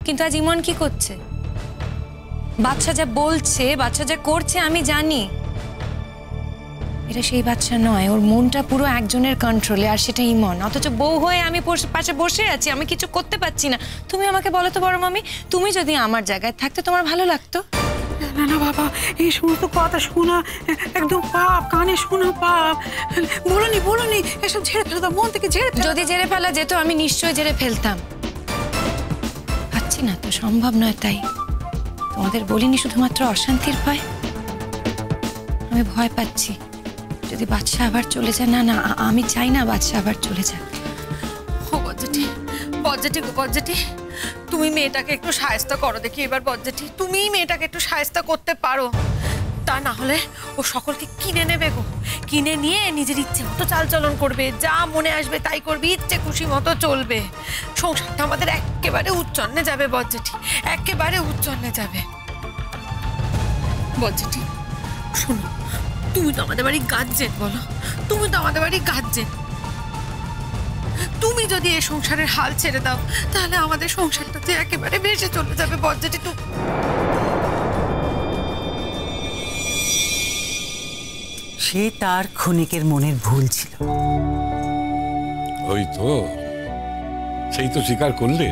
কিন্তু আজ ইমন কি করছে? বাচ্চা যা বলছে, বাচ্চা যা করছে আমি জানি এটা সেই বাচ্চা নয়। ওর মনটা পুরো একজনের কন্ট্রোলে, আর সেটা ইমন। অথচ বউ হয়ে আমি পাশে বসে আছি, আমি কিছু করতে পারছি না। তুমি আমাকে বলো তো বড় মামি, তুমি যদি আমার জায়গায় থাকতে তোমার ভালো লাগতো? না না বাবা, এই সমস্ত কথা শোনা একদম পাপ, কানে শোনা পাপ। বলনি এসব ঝেড়ে ফেলে দাও, মন থেকে ঝেড়ে। যদি ঝেড়ে ফেলা যেত আমি নিশ্চয়ই ঝেড়ে ফেলতাম। পাচ্ছি না তো, সম্ভব নয়। তাই তোমাদের বলিনি শুধুমাত্র অশান্তির ভয়। আমি ভয় পাচ্ছি যদি বাচ্চা আবার চলে যায়। না না, আমি চাই না বাচ্চা আবার চলে যাক। ও বজ্জাটি, তুমি মেয়েটাকে একটু সাহায্য করো দেখি এবার। বজ্জাটি, তুমি মেয়েটাকে একটু সাহায্য করতে পারো, তা না হলে ও সকলকে কিনে নেবে গো। কিনে নিয়ে নিজের ইচ্ছে মতো চালচলন করবে, যা মনে আসবে তাই করবে, ইচ্ছে খুশি মতো চলবে। সংসারটা আমাদের একেবারে উচ্চন্নে যাবে বজ্জাটি, একেবারে উচ্চন্নে যাবে। বজ্জাটি শোনো, তুমি তো আমাদের বাড়ি গার্জেন, বলো তুমি তো আমাদের বাড়ি গার্জেন। তুমি যদি এই সংসারের হাল ছেড়ে দাও তাহলে আমাদের সংসারটাতে একেবারে ভেসে চলে যাবে বজ্জাটি। সে তার ক্ষণিকের মনের ভুল ছিল। ওই তো, সেই তো স্বীকার করলে।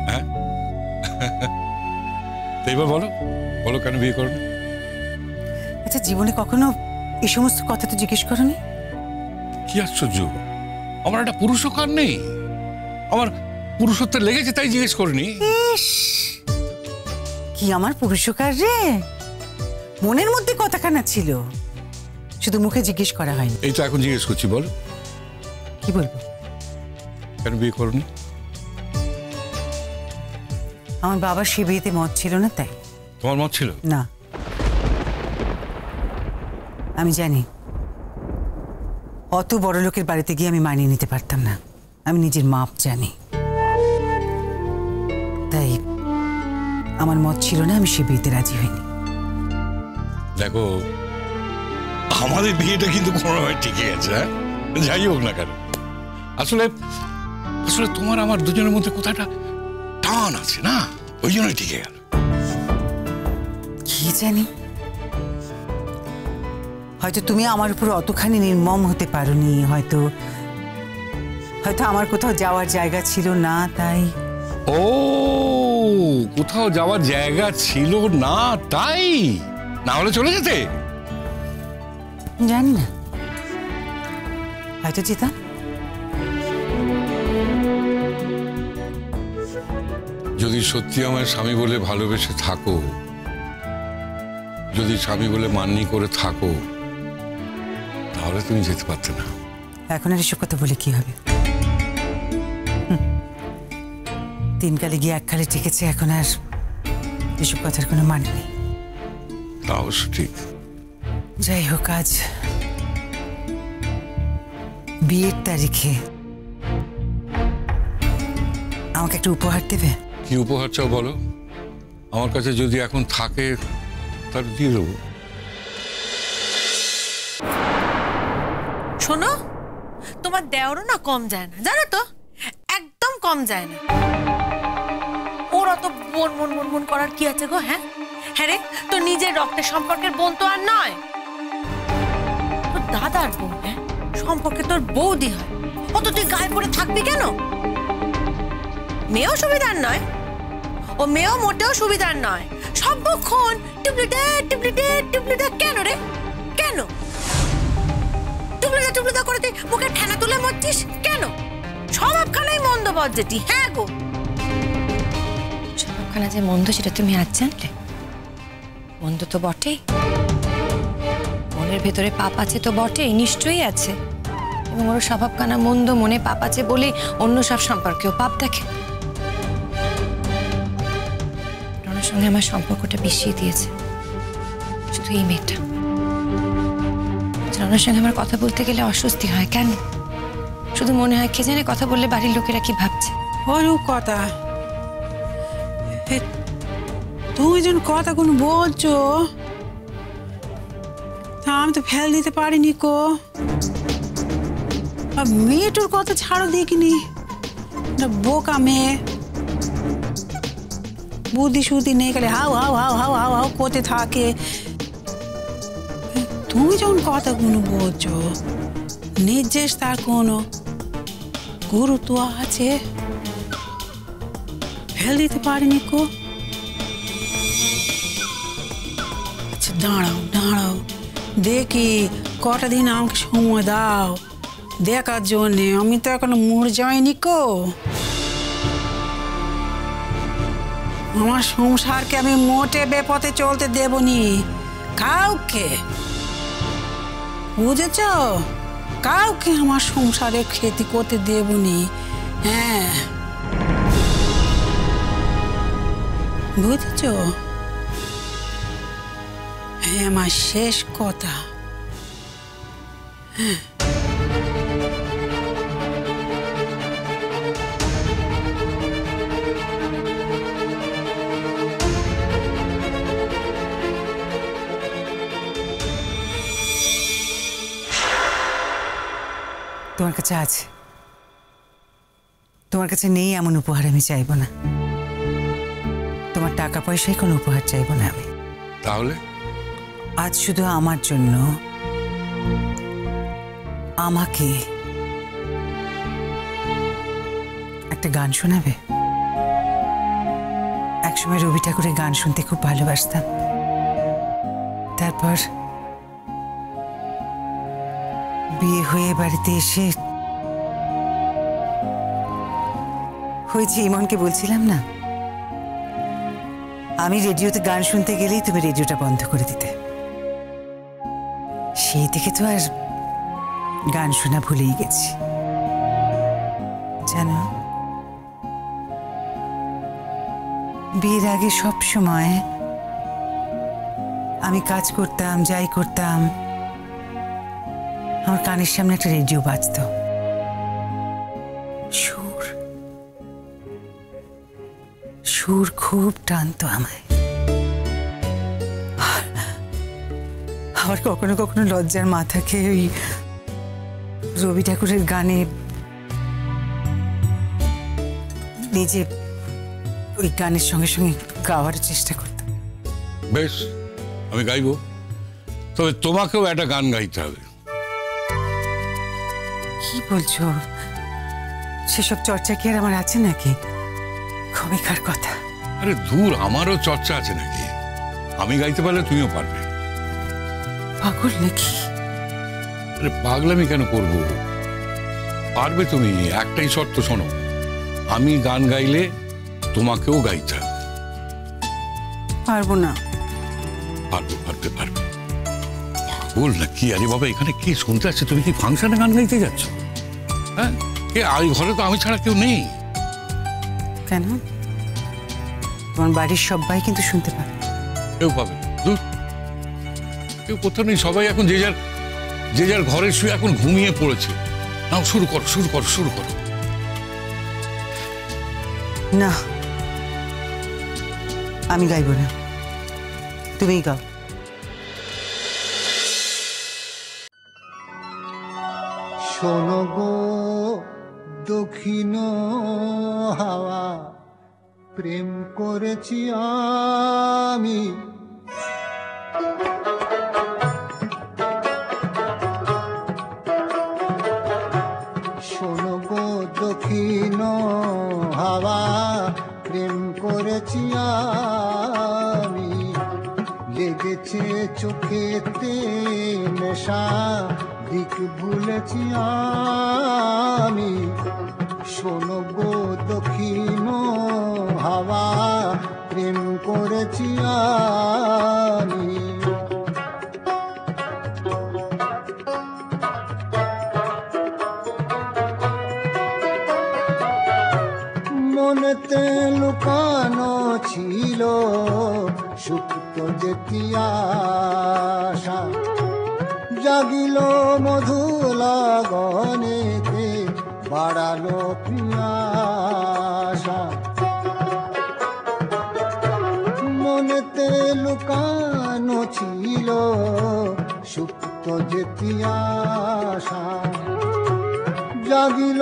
হ্যাঁ, এবার বলো বলো কেন বিয়ে করো? আচ্ছা, জীবনে কখনো এই সমস্ত কথা তো জিজ্ঞেস করনি? কি আশ্চর্য, আমার একটা পুরুষকার নেই, আমার পুরুষত্ব লেগেছে তাই জিজ্ঞেস করিনি। কি আমার পুরুষকার রে, মনের মধ্যে কথাখানা ছিল, শুধু মুখে জিজ্ঞেস করা হয়নি। এই তো এখন জিজ্ঞেস করছি, বলো কি বলবো? কেন বিয়ে করনি? আমার বাবার সে বিয়েতে মত ছিল না, তাই। তোমার মত ছিল না? আমি জানি অত বড় লোকের বাড়িতে গিয়ে আমি মানিয়ে নিতে পারতাম না। আমি নিজের মাপ জানি, তাই আমার মত ছিল না, আমি সে বিয়েতে রাজি হইনি। দেখো, আমাদের বিয়েটা কিন্তু কোনোভাবে টিকে গেছে, যাই হোক না কেন। আসলে আসলে তোমার আমার দুজনের মধ্যে কোথাটা টান আছে না, ওই জন্যই টিকে গেল। কি জানি, হয়তো তুমি আমার উপর অতখানি নির্মম হতে পারোনি, হয়তো আমার কোথাও যাওয়ার জায়গা ছিল না, তাই। ও, কোথাও যাওয়ার জায়গা ছিল না তাই? না হলে চলে যেতে? জানি না, হয়তো যেতাম। যদি সত্যি আমার স্বামী বলে ভালোবেসে থাকো, যদি স্বামী বলে মান্যি করে থাকো, তাহলে তুমি যেতে পারতে না। এখন আর এসব কথা বলে কি হবে? তিন কালে গিয়ে এক কালে টিকেছে, এখন আর এসব কথার কোনো মানে নেই। তা অবশ্য ঠিক। যাই হোক, আজ বিয়ের তারিখে আমাকে একটা উপহার দেবে? কি উপহার চাও বলো? আমার কাছে যদি এখন থাকে তাহলে দিয়ে দেবো। শোনো, তোমার দেওরও না কম যায় না, জানো তো, একদম কম যায় না। ওর অত মন মন মন মন করার কি আছে গো? হ্যাঁ হ্যাঁ রে, তোর নিজের রক্তের সম্পর্কের বোন তো আর নয়, তোর দাদার বোন। হ্যাঁ, সম্পর্কে তোর বৌদি হয়, অত তুই গায়ে পড়ে থাকবি কেন? মেয়েও সুবিধার নয়, ও মেয়েও মোটেও সুবিধার নয়। সর্বক্ষণ টুপলিটা টুপলিটা টুপলিটা। কেন রে, কেন টুপলিটা টুপলিটা করে তুই মুখে ঠেনা তুলে মরছিস কেন? স্বভাবখানাই মন্দ বজ্জাটি। হ্যাঁ গো, স্বভাবখানা যে মন্দ সেটা তুমি আজ জানলে? মন্দ তো বটেই, মনের ভেতরে পাপ আছে তো বটেই, নিশ্চয়ই আছে। এবং ওর স্বভাবখানা মন্দ, মনে পাপ আছে বলেই অন্য সব সম্পর্কেও পাপ দেখে। রণার সঙ্গে আমার সম্পর্কটা বিষিয়ে দিয়েছে শুধু এই মেয়েটা। রণার সঙ্গে আমার কথা বলতে গেলে অস্বস্তি হয়। কেন? শুধু মনে হয় কে জানে কথা বললে বাড়ির লোকেরা কি ভাবছে। ওরও কথা, তুমি যখন কথা কোনো বলছো, আমি তো ফেল দিতে পারিনি কো। আর মেয়েটার কথা ছাড়ো দেখিনি, বোকা মেয়ে। বুদ্ধি শুদ্ধি নেই, গেলে হাও হাও হাও হাও হাও হাও করতে থাকে। তুমি যখন কথাগুলো বলছো, নির্দেশ তার কোনো গুরুত্ব আছে? ফেল দিতে পারিনি কো? আচ্ছা দাঁড়াও দাঁড়াও, দেখি কটা দিন আমাকে সময় দাও দেখার জন্যে। আমি তো এখনো মরে যাইনি কো। আমার সংসারকে আমি মোটে বেপথে চলতে দেবনি কাউকে, বুঝেছ? কাউকে আমার সংসারে ক্ষতি করতে দেবনি। হ্যাঁ, বুঝেছ? হ্যাঁ, আমার শেষ কথা। হ্যাঁ, তোমার কাছে আছে, তোমার কাছে নেই এমন উপহার আমি চাইবো না। তোমার টাকা পয়সায় কোনো উপহার চাইবো না আমি। তাহলে আজ শুধু আমার জন্য আমাকে একটা গান শোনাবে? একসময় রবি ঠাকুরের গান শুনতে খুব ভালোবাসতাম। তারপর বিয়ে হয়ে বাড়িতে এসে হয়েছে, ইমনকে বলছিলাম না, আমি রেডিওতে গান শুনতে গেলেই তুমি রেডিওটা বন্ধ করে দিতে। সেই থেকে তো আর গান শোনা ভুলেই গেছি জানো। বিয়ের আগে সব সময় আমি কাজ করতাম, যাই করতাম, আমার কানের সামনে একটা রেডিও বাজতো। সুর সুর খুব টানতো আমায়। আবার কখনো কখনো লজ্জার মাথাকে ওই রবি ঠাকুরের গানে নিজে ওই গানের সঙ্গে সঙ্গে গাওয়ার চেষ্টা করতাম। বেশ, আমি গাইবো, তবে তোমাকেও একটা গান গাইতে হবে। কি বলছো? সেসব চর্চা কি আর আমার আছে নাকি? ক্ষমিকার কথা। আরে দূর, আমারও চর্চা আছে নাকি? আমি গাইতে পারলে তুমিও পারবে। পাগল নাকি? আরে পাগলামি কেন করব? পারবে তুমি। একটাই শর্ত শোনো, আমি গান গাইলে তোমাকেও গাইতে হবে। পারবো না। পারবে পারবে পারবে। পাগল নাকি? আরে বাবা, এখানে কি শুনতে আসছে? তুমি কি ফাংশনে গান গাইতে যাচ্ছ? হ্যাঁ, এই ঘরে তো আমি ছাড়া কেউ নেই। কেন? তোমার বাড়ির সবাই কিন্তু শুনতে পাবে। কেউ পাবে? দূর, কেউ কোথাও নেই। সবাই এখন যে যার ঘরে শুয়ে এখন ঘুমিয়ে পড়েছে। নাও, শুরু করো শুরু করো শুরু করো। না, আমি গাইব না, তুমিই গাও। শোনো গো দক্ষিণ হাওয়া, প্রেম করেছি আমি। শোনো গো দক্ষিণ হাওয়া, প্রেম করেছি আমি। লেগেছে চোখেতে নেশা, দিক ভুলেছি আমি। শোনো গো দক্ষিণ হাওয়া, প্রেম করেছি আমি। মনেতে লুকানো ছিল সুপ্ত যেতি আশা, জাগিল মধু লগনেতে, বাড়ালো পিয়াসা। মনেতে লুকানো ছিল সুপ্ত যেতি আশা, জাগিল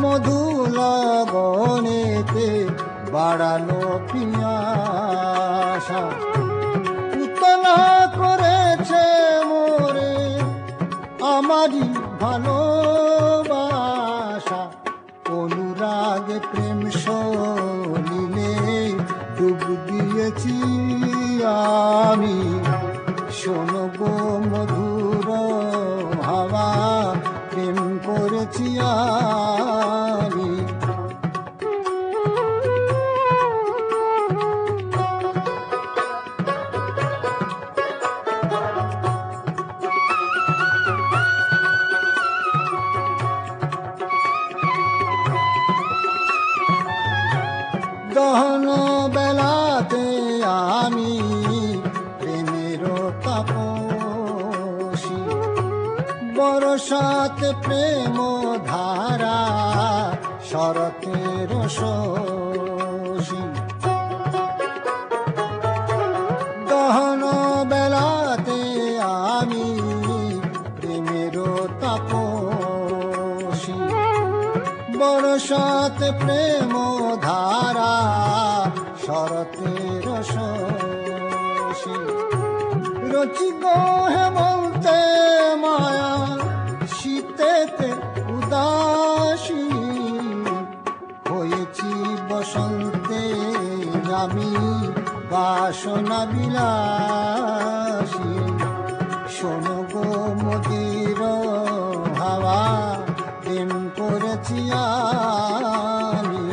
মধু লগনেতে, বাড়ালো পিয়াসা। আশা উতলা করেছে মোরে আমারই ভালোবাসা। অনুরাগে প্রেম সলিলে ডুব দিয়েছি আমি, শোনো গো মধুর হাওয়া প্রেম করেছি আমি। দহন বেলাতে আমি প্রেমের তাপসী, বরসাতে প্রেম ধারা শরতের শোষী। দহন বেলাতে আমি প্রেমের তাপসী, বরসাতে প্রেম ধারা শরতের শোষী। রচিব হেমন্তে মায়া শীতেতে উদাসী, হয়েছি বসন্তে আমি বাসনা বিলাসী। শোনো গো মদির হাওয়া প্রেম করেছি আমি,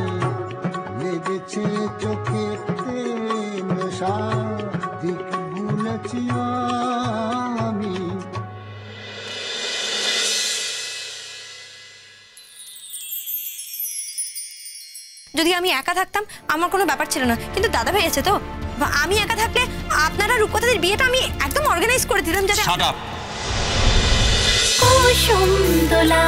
লেগেছে চোখেতে নেশা দিক ভুলেছি আমি। যদি আমি একা থাকতাম আমার কোনো ব্যাপার ছিল না, কিন্তু দাদা ভাই আছে তো, আমি একা থাকলে আপনারা রূপকথাদের বিয়েটা আমি একদম অর্গানাইজ করে দিলাম যাতে। Shut up. কুসুম দোলা